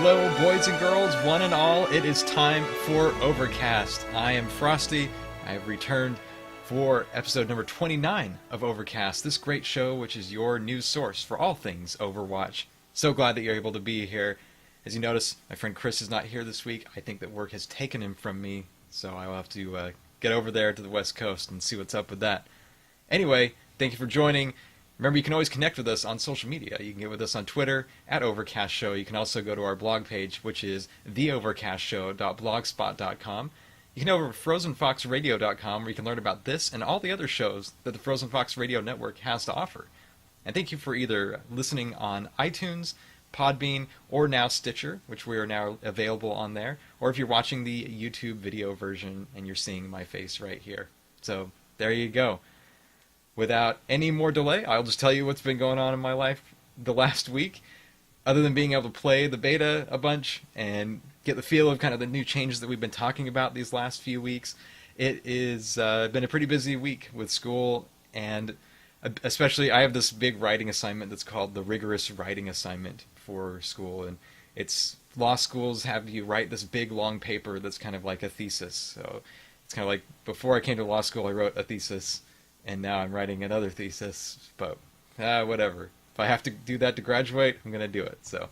Hello, boys and girls, one and all. It is time for Overcast. I am Frosty. I have returned for episode number 29 of Overcast, this great show which is your news source for all things Overwatch. So glad that you're able to be here. As you notice, my friend Chris is not here this week. I think that work has taken him from me, so I will have to get over there to the West Coast and see what's up with that. Anyway, thank you for joining. Remember, you can always connect with us on social media. You can get with us on Twitter, @OvercastShow. You can also go to our blog page, which is theovercastshow.blogspot.com. You can go over to frozenfoxradio.com, where you can learn about this and all the other shows that the Frozen Fox Radio Network has to offer. And thank you for either listening on iTunes, Podbean, or now Stitcher, which we are now available on there, or if you're watching the YouTube video version and you're seeing my face right here. So there you go. Without any more delay, I'll just tell you what's been going on in my life the last week, other than being able to play the beta a bunch and get the feel of kind of the new changes that we've been talking about these last few weeks. It is been a pretty busy week with school, and especially I have this big writing assignment that's called the rigorous writing assignment for school, and it's law schools have you write this big long paper that's kind of like a thesis. So it's kind of like before I came to law school I wrote a thesis, and now I'm writing another thesis, but whatever. If I have to do that to graduate, I'm going to do it. So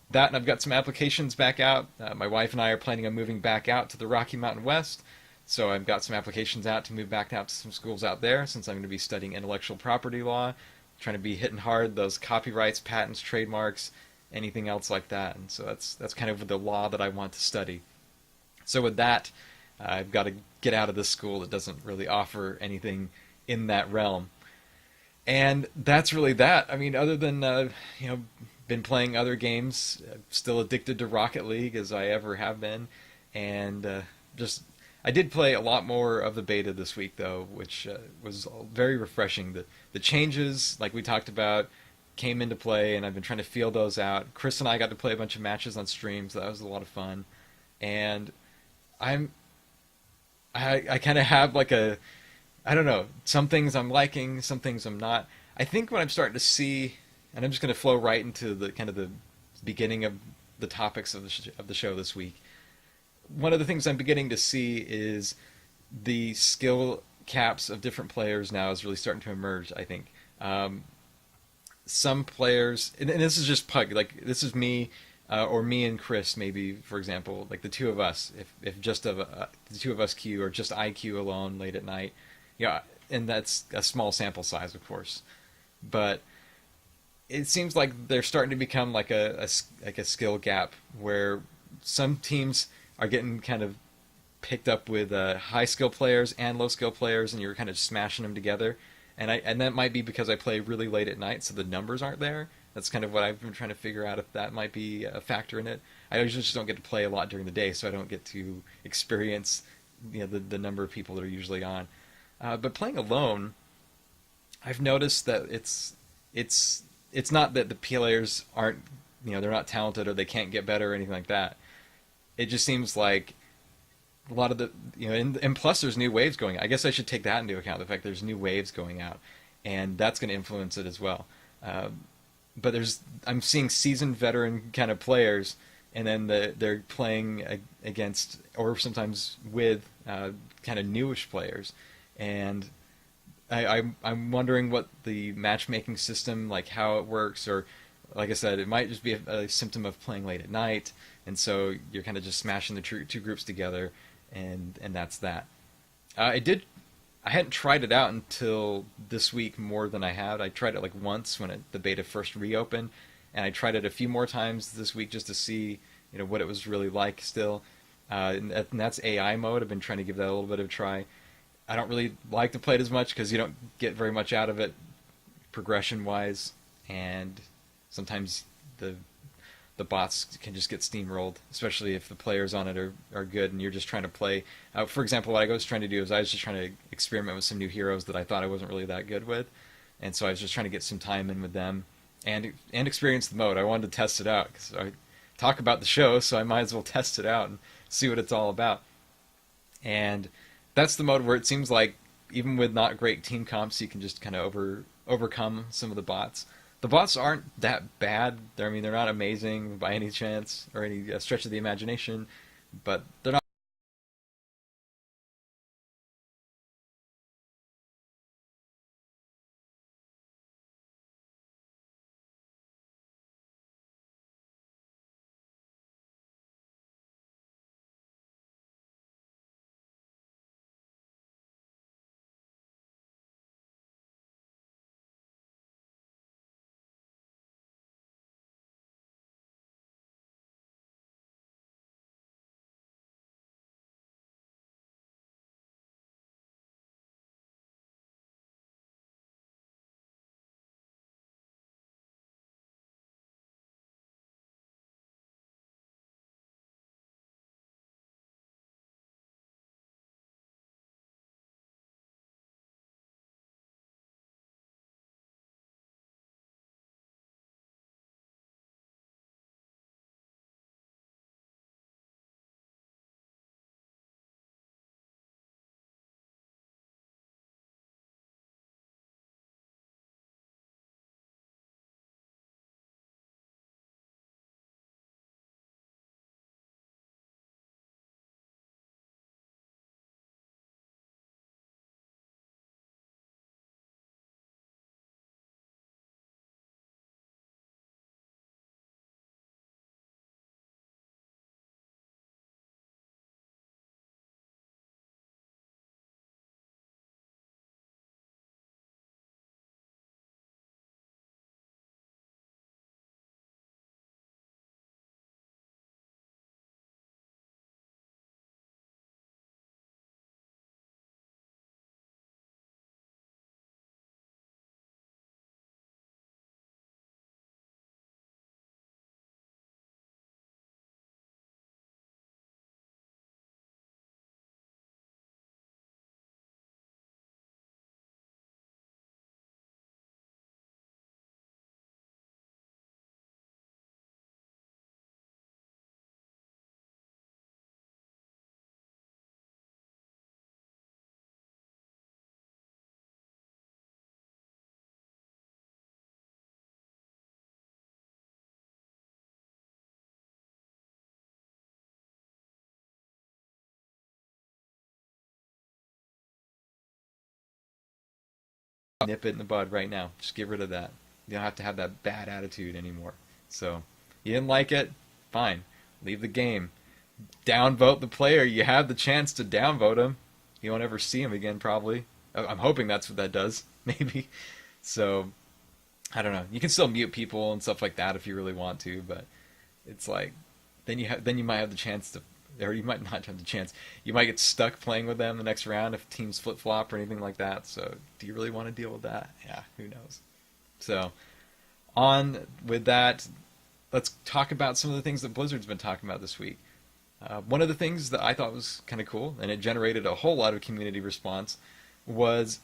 that, and I've got some applications back out. My wife and I are planning on moving back out to the Rocky Mountain West, so I've got some applications out to move back out to some schools out there, since I'm going to be studying intellectual property law, trying to be hitting hard those copyrights, patents, trademarks, anything else like that. And so that's kind of the law that I want to study. So with that, I've got to get out of this school that doesn't really offer anything in that realm. And that's really that. I mean, other than, been playing other games, still addicted to Rocket League as I ever have been. And I did play a lot more of the beta this week, though, which was very refreshing. The changes, like we talked about, came into play, and I've been trying to feel those out. Chris and I got to play a bunch of matches on stream, so that was a lot of fun. And I kind of have like I don't know, some things I'm liking, some things I'm not. I think what I'm starting to see, and I'm just going to flow right into the kind of the beginning of the topics of the show this week. One of the things I'm beginning to see is the skill caps of different players now is really starting to emerge, I think. Some players, and this is just Pug, like this is me, or me and Chris, maybe, for example, like the two of us, if just the two of us queue, or just I queue alone late at night. Yeah, and that's a small sample size, of course. But it seems like they're starting to become like a skill gap, where some teams are getting kind of picked up with high skill players and low skill players, and you're kind of smashing them together. And that might be because I play really late at night, so the numbers aren't there. That's kind of what I've been trying to figure out, if that might be a factor in it. I usually just don't get to play a lot during the day, so I don't get to experience the number of people that are usually on. But playing alone, I've noticed that it's not that the players aren't, they're not talented or they can't get better or anything like that. It just seems like a lot of the, and plus there's new waves going. I guess I should take that into account, the fact there's new waves going out, and that's going to influence it as well. But I'm seeing seasoned veteran kind of players, and then they're playing against, or sometimes with, kind of newish players. And I'm wondering what the matchmaking system, like how it works, or like I said, it might just be a symptom of playing late at night, and so you're kind of just smashing the two groups together, and that's that. I hadn't tried it out until this week more than I had. I tried it like once when the beta first reopened, and I tried it a few more times this week just to see what it was really like still. And that's AI mode. I've been trying to give that a little bit of a try. I don't really like to play it as much because you don't get very much out of it progression-wise, and sometimes the bots can just get steamrolled, especially if the players on it are good and you're just trying to play. For example, what I was trying to do is I was just trying to experiment with some new heroes that I thought I wasn't really that good with, and so I was just trying to get some time in with them and experience the mode. I wanted to test it out because I talk about the show, so I might as well test it out and see what it's all about. And that's the mode where it seems like even with not great team comps, you can just kind of overcome some of the bots. The bots aren't that bad. I mean, they're not amazing by any chance or any stretch of the imagination, but they're not nip it in the bud right now. Just get rid of that. You don't have to have that bad attitude anymore. So, you didn't like it? Fine. Leave the game. Downvote the player. You have the chance to downvote him. You won't ever see him again, probably. I'm hoping that's what that does. Maybe. So, I don't know. You can still mute people and stuff like that if you really want to, but it's like then you might have the chance to, or you might not have the chance. You might get stuck playing with them the next round if teams flip flop or anything like that. So, do you really want to deal with that? Yeah, who knows. So, on with that, let's talk about some of the things that Blizzard's been talking about this week. One of the things that I thought was kind of cool, and it generated a whole lot of community response, was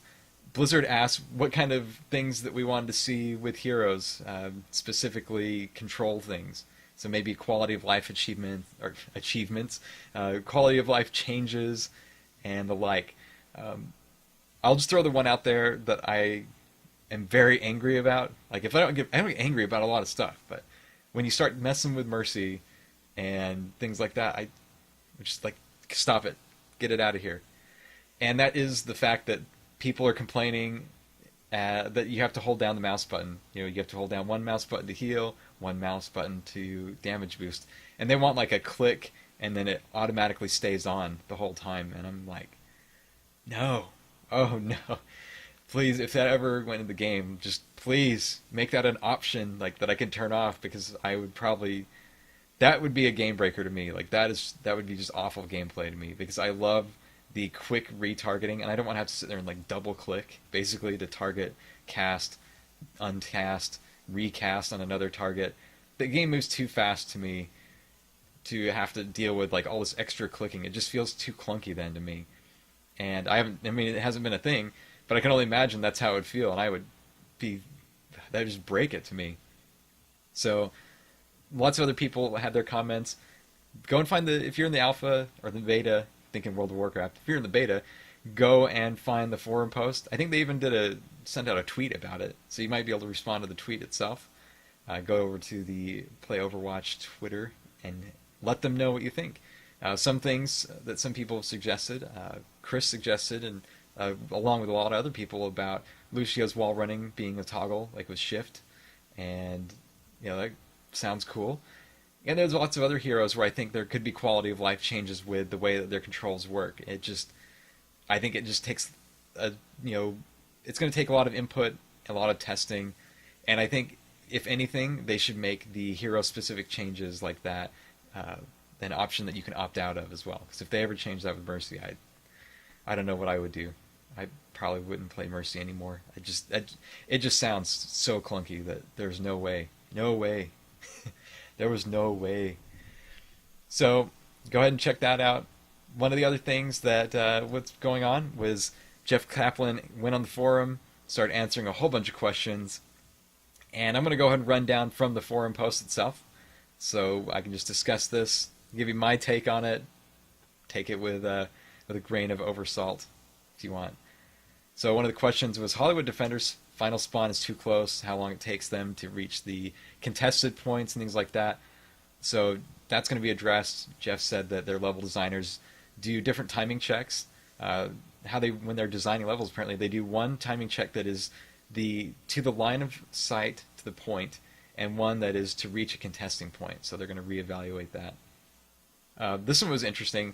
Blizzard asked what kind of things that we wanted to see with heroes, specifically control things. So maybe quality of life achievements, quality of life changes, and the like. I'll just throw the one out there that I am very angry about. Like if I don't get angry about a lot of stuff, but when you start messing with Mercy and things like that, I just like stop it, get it out of here. And that is the fact that people are complaining that you have to hold down the mouse button. You have to hold down one mouse button to heal, one mouse button to damage boost, and they want like a click, and then it automatically stays on the whole time. And I'm like, no, oh no, please, if that ever went in the game, just please make that an option like that I can turn off, because I would probably that would be a game breaker to me. Like that would be just awful gameplay to me, because I love the quick retargeting, and I don't want to have to sit there and like double click basically to target, cast, uncast, recast on another target. The game moves too fast to me to have to deal with like all this extra clicking. It just feels too clunky then to me. And I mean, it hasn't been a thing, but I can only imagine that's how it would feel, and that would just break it to me. So lots of other people had their comments. Go and find if you're in the alpha or the beta, thinking World of Warcraft, if you're in the beta, go and find the forum post. I think they even sent out a tweet about it, so you might be able to respond to the tweet itself. Go over to the Play Overwatch Twitter and let them know what you think. Some things that some people have suggested, Chris suggested, and along with a lot of other people, about Lucio's wall running being a toggle, like with shift, and that sounds cool. And there's lots of other heroes where I think there could be quality of life changes with the way that their controls work. I think it just takes it's going to take a lot of input, a lot of testing, and I think if anything, they should make the hero-specific changes like that an option that you can opt out of as well. Because if they ever change that with Mercy, I don't know what I would do. I probably wouldn't play Mercy anymore. It just sounds so clunky that there's no way. There was no way. So go ahead and check that out. One of the other things that what's going on was Jeff Kaplan went on the forum, started answering a whole bunch of questions, and I'm going to go ahead and run down from the forum post itself so I can just discuss this, give you my take on it, take it with a grain of oversalt if you want. So one of the questions was, Hollywood Defenders' final spawn is too close, how long it takes them to reach the contested points and things like that. So that's going to be addressed. Jeff said that their level designers do different timing checks. When they're designing levels, apparently they do one timing check that is to the line of sight to the point, and one that is to reach a contesting point. So they're going to reevaluate that. This one was interesting,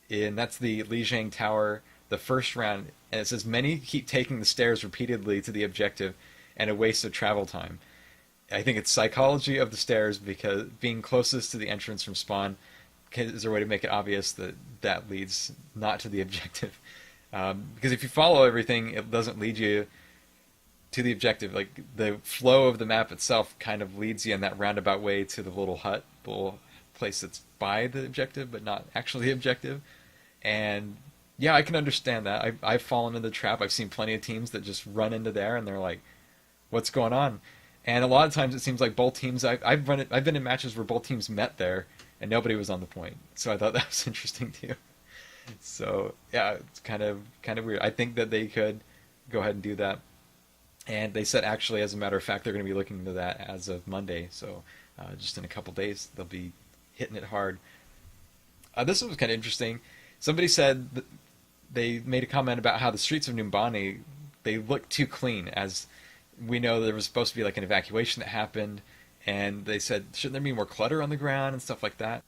and that's the Lijiang Tower, the first round, and it says many keep taking the stairs repeatedly to the objective, and a waste of travel time. I think it's psychology of the stairs, because being closest to the entrance from spawn is a way to make it obvious that leads not to the objective. Because if you follow everything, it doesn't lead you to the objective. Like, the flow of the map itself kind of leads you in that roundabout way to the little hut, the little place that's by the objective, but not actually the objective. And yeah, I can understand that. I've fallen into the trap. I've seen plenty of teams that just run into there, and they're like, "What's going on?" And a lot of times it seems like both teams. I've been in matches where both teams met there, and nobody was on the point. So I thought that was interesting too. So yeah, it's kind of weird. I think that they could go ahead and do that. And they said, actually, as a matter of fact, they're going to be looking into that as of Monday. So just in a couple days, they'll be hitting it hard. This was kind of interesting. Somebody said that they made a comment about how the streets of Numbani, they look too clean. As we know, there was supposed to be like an evacuation that happened, and they said, shouldn't there be more clutter on the ground and stuff like that?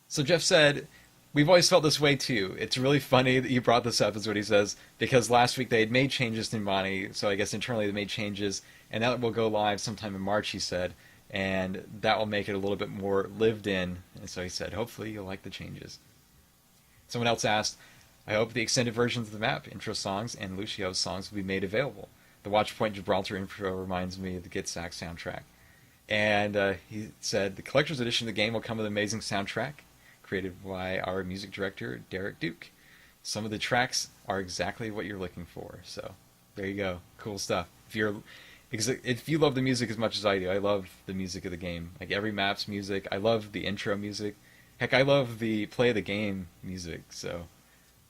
So Jeff said, we've always felt this way too. It's really funny that you brought this up, is what he says, because last week they had made changes to Numbani, so I guess internally they made changes, and that will go live sometime in March, he said, and that will make it a little bit more lived in. And so he said, hopefully you'll like the changes. Someone else asked, I hope the extended versions of the map, intro songs, and Lucio's songs will be made available. The Watchpoint Gibraltar intro reminds me of the Get Sack soundtrack. And he said, the collector's edition of the game will come with an amazing soundtrack, created by our music director, Derek Duke. Some of the tracks are exactly what you're looking for. So there you go. Cool stuff. If you love the music as much as I do, I love the music of the game. Like every map's music. I love the intro music. Heck, I love the play of the game music. So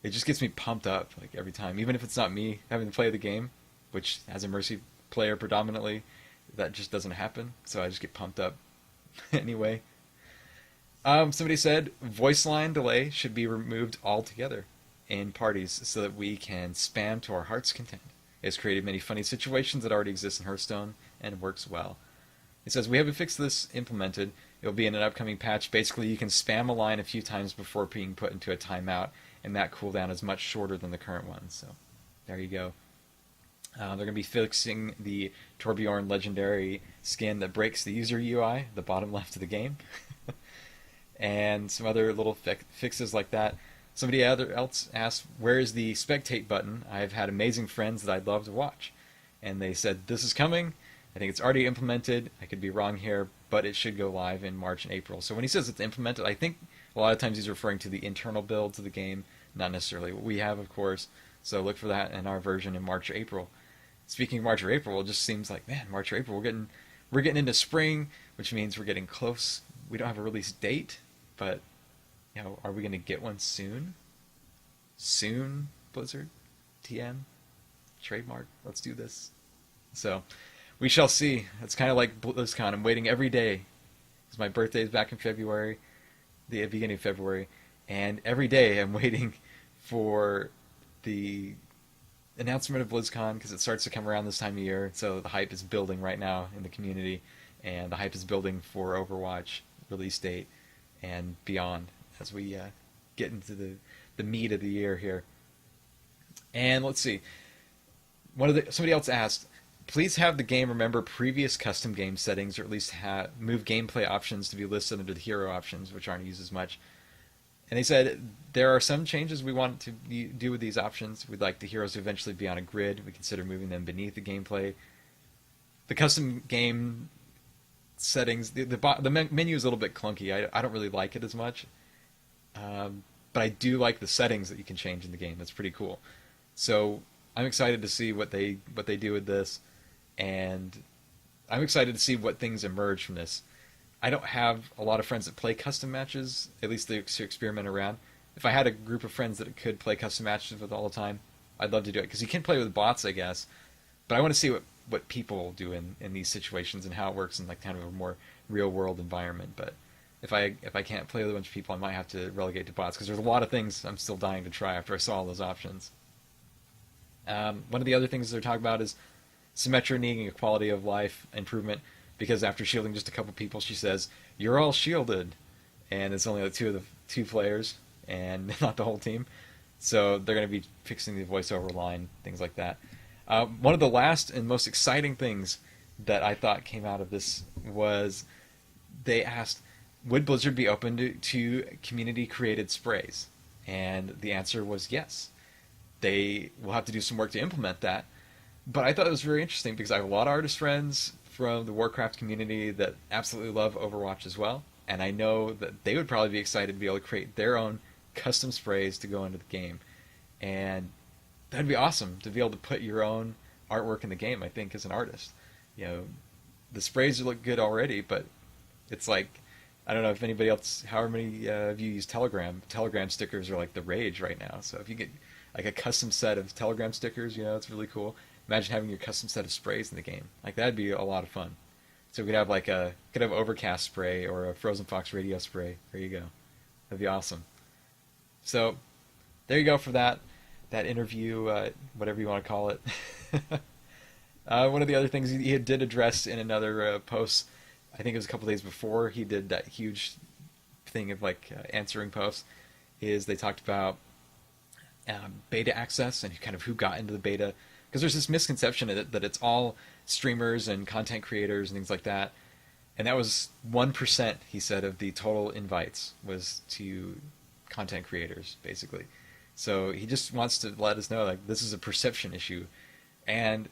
it just gets me pumped up like every time. Even if it's not me having to play the game, which as a Mercy player predominantly, that just doesn't happen. So I just get pumped up anyway. Somebody said voice line delay should be removed altogether in parties so that we can spam to our heart's content. It's created many funny situations that already exist in Hearthstone and works well. It says, we haven't fixed this implemented. It will be in an upcoming patch. Basically, you can spam a line a few times before being put into a timeout, and that cooldown is much shorter than the current one. So there you go. They're going to be fixing the Torbjorn legendary skin that breaks the user UI, the bottom left of the game. And some other little fixes like that. Somebody else asked, where is the spectate button? I've had amazing friends that I'd love to watch. And they said, this is coming. I think it's already implemented. I could be wrong here, but it should go live in March and April. So when he says it's implemented, I think a lot of times he's referring to the internal builds of the game, not necessarily what we have, of course. So look for that in our version in March or April. Speaking of March or April, it just seems like, man, March or April, we're getting into spring, which means we're getting close. We don't have a release date, but are we going to get one soon? Soon? Blizzard, TM, trademark. Let's do this. So we shall see. It's kind of like BlizzCon. I'm waiting every day. Because my birthday is back in February, the beginning of February, and every day I'm waiting for the announcement of BlizzCon because it starts to come around this time of year. So the hype is building right now in the community, and the hype is building for Overwatch release date and beyond as we get into the meat of the year here. And let's see. Somebody else asked, please have the game remember previous custom game settings, or at least move gameplay options to be listed under the hero options, which aren't used as much. And they said, there are some changes we want to do with these options. We'd like the heroes to eventually be on a grid. We consider moving them beneath the gameplay. The custom game settings, the menu is a little bit clunky. I don't really like it as much. But I do like the settings that you can change in the game. That's pretty cool. So I'm excited to see what they do with this. And I'm excited to see what things emerge from this. I don't have a lot of friends that play custom matches, at least they experiment around. If I had a group of friends that could play custom matches with all the time, I'd love to do it. Because you can play with bots, I guess. But I want to see what people do in these situations and how it works in like kind of a more real-world environment. But if I can't play with a bunch of people, I might have to relegate to bots. Because there's a lot of things I'm still dying to try after I saw all those options. One of the other things they're talking about is Symmetra needing a quality of life improvement, because after shielding just a couple people, she says, "You're all shielded," and it's only like two players and not the whole team. So they're going to be fixing the voiceover line, things like that. One of the last and most exciting things that I thought came out of this was they asked, would Blizzard be open to community-created sprays? And the answer was yes. They will have to do some work to implement that. But I thought it was very interesting because I have a lot of artist friends from the Warcraft community that absolutely love Overwatch as well. And I know that they would probably be excited to be able to create their own custom sprays to go into the game. And that'd be awesome to be able to put your own artwork in the game, I think, as an artist. You know, the sprays look good already, but it's like, I don't know if anybody else, however many of you use Telegram. Telegram stickers are like the rage right now. So if you get like a custom set of Telegram stickers, you know, it's really cool. Imagine having your custom set of sprays in the game. Like, that'd be a lot of fun. So we could have like Overcast spray or a Frozen Fox radio spray. There you go. That'd be awesome. So there you go for that interview, whatever you want to call it. One of the other things he did address in another post, I think it was a couple days before he did that huge thing of like answering posts, is they talked about beta access and kind of who got into the beta. Because there's this misconception that it's all streamers and content creators and things like that. And that was 1%, he said, of the total invites was to content creators, basically. So he just wants to let us know, like, this is a perception issue. And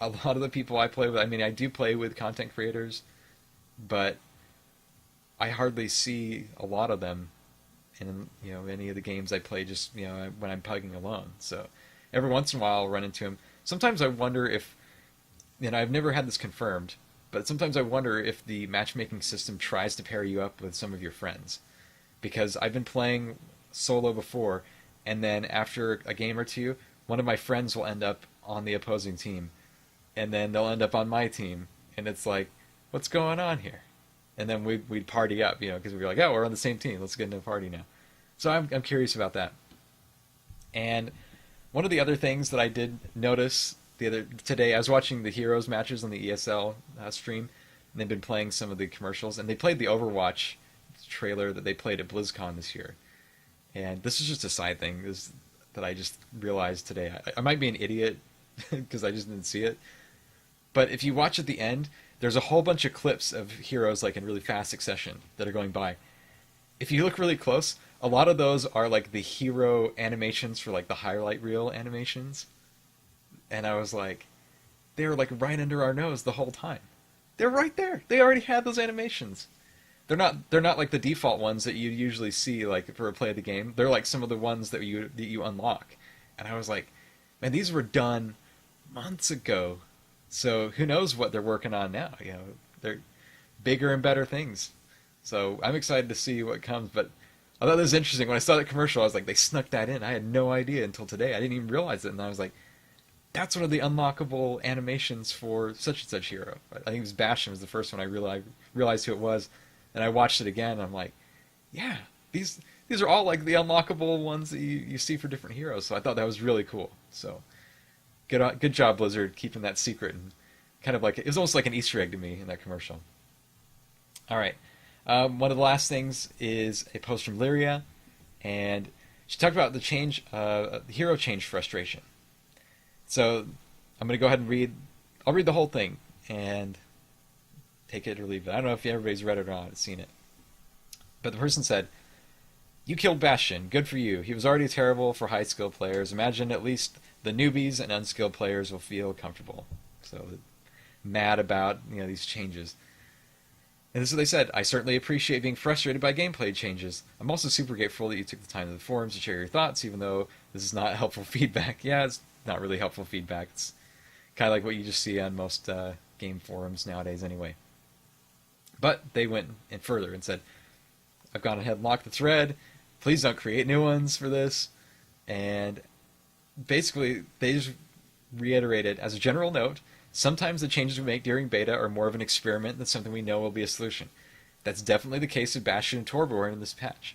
a lot of the people I play with, I mean, I do play with content creators, but I hardly see a lot of them in, you know, any of the games I play, just, you know, when I'm plugging alone. So every once in a while I'll run into him. Sometimes I wonder if, and I've never had this confirmed, but sometimes I wonder if the matchmaking system tries to pair you up with some of your friends. Because I've been playing solo before, and then after a game or two, one of my friends will end up on the opposing team, and then they'll end up on my team, and it's like, what's going on here? And then we'd party up, you know, because we'd be like, oh, we're on the same team, let's get into a party now. So I'm curious about that. And one of the other things that I did notice today, I was watching the Heroes matches on the ESL stream, and they've been playing some of the commercials, and they played the Overwatch trailer that they played at BlizzCon this year. And this is just a side thing that I just realized today. I might be an idiot because I just didn't see it. But if you watch at the end, there's a whole bunch of clips of heroes like in really fast succession that are going by. If you look really close, a lot of those are like the hero animations for like the highlight reel animations. And I was like, they were like right under our nose the whole time. They're right there. They already had those animations. They're not like the default ones that you usually see like for a play of the game. They're like some of the ones that you unlock. And I was like, man, these were done months ago. So who knows what they're working on now? You know, they're bigger and better things. So I'm excited to see what comes. But I thought that was interesting. When I saw that commercial, I was like, they snuck that in. I had no idea until today. I didn't even realize it. And I was like, that's one of the unlockable animations for such and such hero. I think it was Bastion was the first one I realized who it was. And I watched it again, and I'm like, yeah, these are all like the unlockable ones that you see for different heroes. So I thought that was really cool. So good job, Blizzard, keeping that secret. And kind of like, it was almost like an Easter egg to me in that commercial. All right. One of the last things is a post from Lyria, and she talked about the hero change frustration. So I'm going to go ahead and I'll read the whole thing, and take it or leave it. I don't know if everybody's read it or not, seen it. But the person said, "You killed Bastion. Good for you. He was already terrible for high skill players. Imagine at least the newbies and unskilled players will feel comfortable." So mad about these changes. And this is what they said. "I certainly appreciate being frustrated by gameplay changes. I'm also super grateful that you took the time to the forums to share your thoughts, even though this is not helpful feedback." Yeah, it's not really helpful feedback. It's kind of like what you just see on most game forums nowadays anyway. But they went in further and said, "I've gone ahead and locked the thread. Please don't create new ones for this." And basically, they just reiterated, as a general note, sometimes the changes we make during beta are more of an experiment than something we know will be a solution. That's definitely the case of Bastion and Torbjorn in this patch.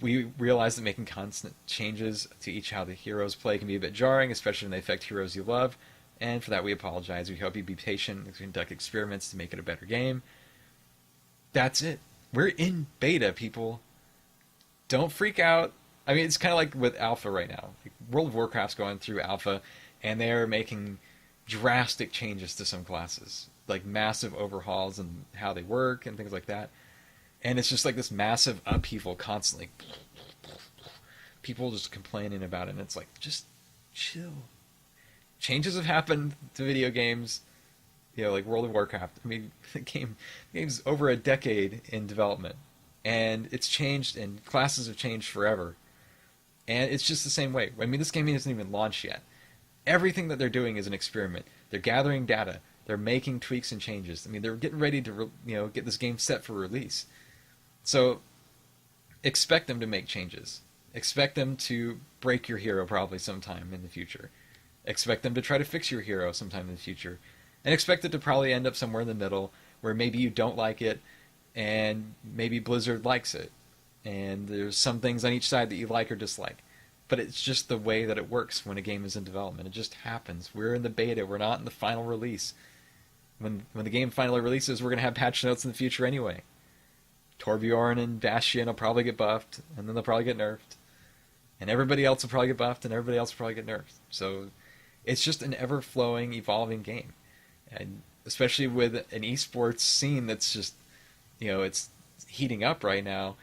We realize that making constant changes to each how the heroes play can be a bit jarring, especially when they affect heroes you love, and for that we apologize. We hope you be patient and conduct experiments to make it a better game. That's it. We're in beta, people. Don't freak out. I mean, it's kind of like with alpha right now. Like World of Warcraft's going through alpha, and they're making drastic changes to some classes, like massive overhauls and how they work and things like that. And it's just like this massive upheaval constantly. People just complaining about it, and it's like, just chill. Changes have happened to video games, like World of Warcraft. I mean, the game's over a decade in development, and it's changed, and classes have changed forever. And it's just the same way. I mean, this game isn't even launched yet. Everything that they're doing is an experiment. They're gathering data. They're making tweaks and changes. I mean, they're getting ready to, get this game set for release. So, expect them to make changes. Expect them to break your hero probably sometime in the future. Expect them to try to fix your hero sometime in the future. And expect it to probably end up somewhere in the middle, where maybe you don't like it, and maybe Blizzard likes it. And there's some things on each side that you like or dislike. But it's just the way that it works when a game is in development. It just happens. We're in the beta. We're not in the final release. When the game finally releases, we're going to have patch notes in the future anyway. Torbjorn and Bastion will probably get buffed, and then they'll probably get nerfed. And everybody else will probably get buffed, and everybody else will probably get nerfed. So it's just an ever-flowing, evolving game. And especially with an esports scene that's just, it's heating up right now,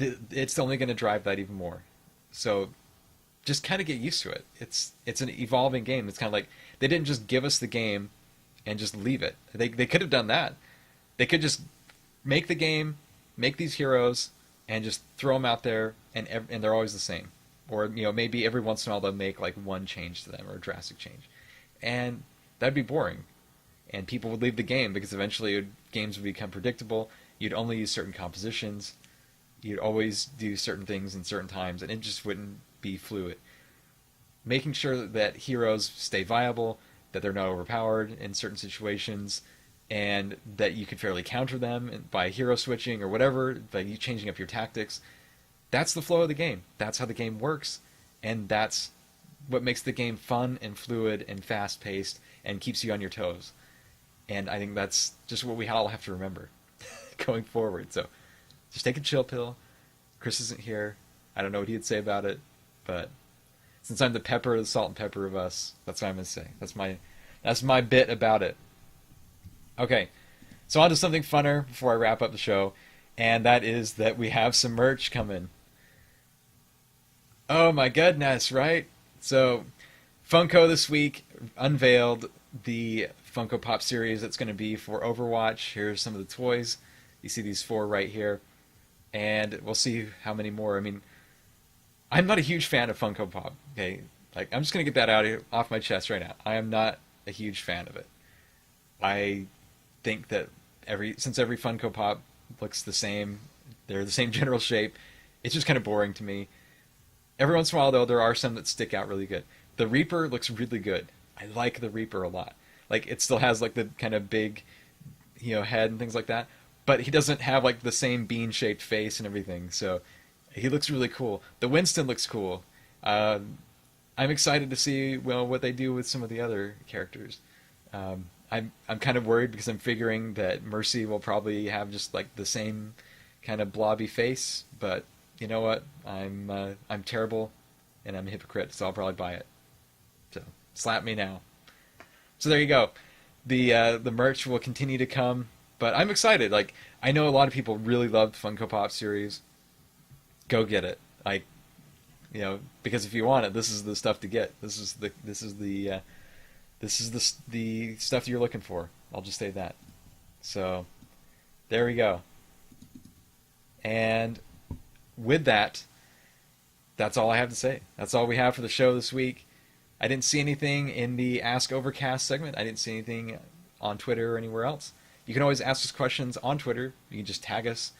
it's only going to drive that even more. So just kind of get used to it. It's an evolving game. It's kind of like they didn't just give us the game and just leave it. They could have done that. They could just make the game, make these heroes, and just throw them out there, and they're always the same. Or maybe every once in a while they'll make like one change to them or a drastic change, and that'd be boring, and people would leave the game because eventually games would become predictable. You'd only use certain compositions. You'd always do certain things in certain times, and it just wouldn't be fluid. Making sure that heroes stay viable, that they're not overpowered in certain situations, and that you can fairly counter them by hero switching or whatever, by you changing up your tactics. That's the flow of the game. That's how the game works, and that's what makes the game fun and fluid and fast-paced and keeps you on your toes. And I think that's just what we all have to remember going forward. So just take a chill pill. Chris isn't here. I don't know what he'd say about it, but since I'm the salt and pepper of us, that's what I'm going to say. That's my bit about it. Okay, so on to something funner before I wrap up the show, and that is that we have some merch coming. Oh my goodness, right? So, Funko this week unveiled the Funko Pop Series that's going to be for Overwatch. Here's some of the toys. You see these 4 right here. And we'll see how many more. I mean, I'm not a huge fan of Funko Pop, okay? Like, I'm just going to get that off my chest right now. I am not a huge fan of it. I think that since every Funko Pop looks the same, they're the same general shape, it's just kind of boring to me. Every once in a while, though, there are some that stick out really good. The Reaper looks really good. I like the Reaper a lot. Like, it still has like the kind of big, head and things like that. But he doesn't have like the same bean-shaped face and everything. So he looks really cool. The Winston looks cool. I'm excited to see what they do with some of the other characters. I'm kind of worried because I'm figuring that Mercy will probably have just like the same kind of blobby face. But you know what? I'm terrible, and I'm a hypocrite, so I'll probably buy it. So slap me now. So there you go. The merch will continue to come, but I'm excited. Like, I know a lot of people really loved Funko Pop Series. Go get it. Because if you want it, this is the stuff to get. This is the stuff you're looking for. I'll just say that. So there we go. And with that, that's all I have to say. That's all we have for the show this week. I didn't see anything in the Ask Overcast segment. I didn't see anything on Twitter or anywhere else. You can always ask us questions on Twitter. You can just tag us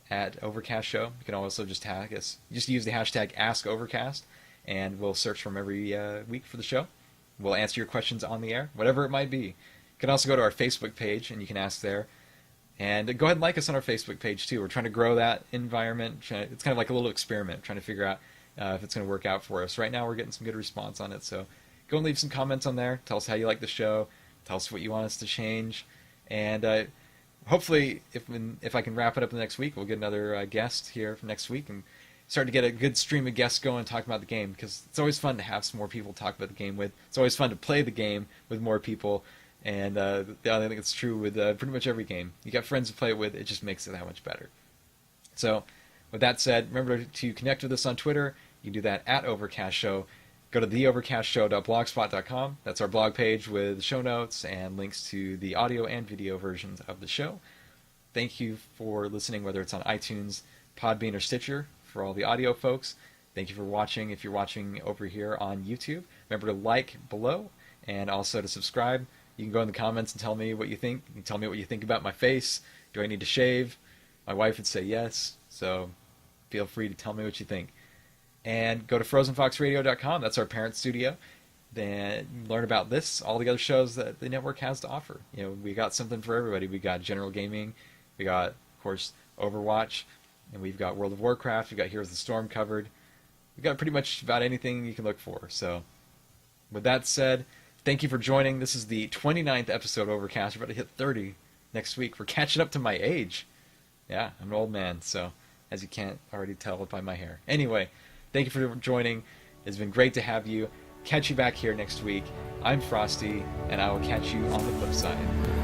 at Overcast Show. You can also just tag us. Just use the hashtag AskOvercast, and we'll search from every week for the show. We'll answer your questions on the air, whatever it might be. You can also go to our Facebook page, and you can ask there. And go ahead and like us on our Facebook page, too. We're trying to grow that environment. It's kind of like a little experiment, trying to figure out if it's going to work out for us. Right now, we're getting some good response on it, so go and leave some comments on there. Tell us how you like the show. Tell us what you want us to change. And hopefully, if I can wrap it up in the next week, we'll get another guest here for next week and start to get a good stream of guests going talking about the game, because it's always fun to have some more people to talk about the game with. It's always fun to play the game with more people, and I think it's true with pretty much every game. You got friends to play it with, it just makes it that much better. So, with that said, remember to connect with us on Twitter. You can do that at Overcast Show. Go to theovercastshow.blogspot.com. That's our blog page with show notes and links to the audio and video versions of the show. Thank you for listening, whether it's on iTunes, Podbean, or Stitcher, for all the audio folks. Thank you for watching if you're watching over here on YouTube. Remember to like below and also to subscribe. You can go in the comments and tell me what you think. You can tell me what you think about my face. Do I need to shave? My wife would say yes, so feel free to tell me what you think. And go to FrozenFoxRadio.com. That's our parent studio. Then learn about this, all the other shows that the network has to offer. We got something for everybody. We got general gaming. We got, of course, Overwatch. And we've got World of Warcraft. We've got Heroes of the Storm covered. We've got pretty much about anything you can look for. So, with that said, thank you for joining. This is the 29th episode of Overcast. We're about to hit 30 next week. We're catching up to my age. Yeah, I'm an old man, so as you can't already tell by my hair. Anyway, thank you for joining. It's been great to have you. Catch you back here next week. I'm Frosty, and I will catch you on the flip side.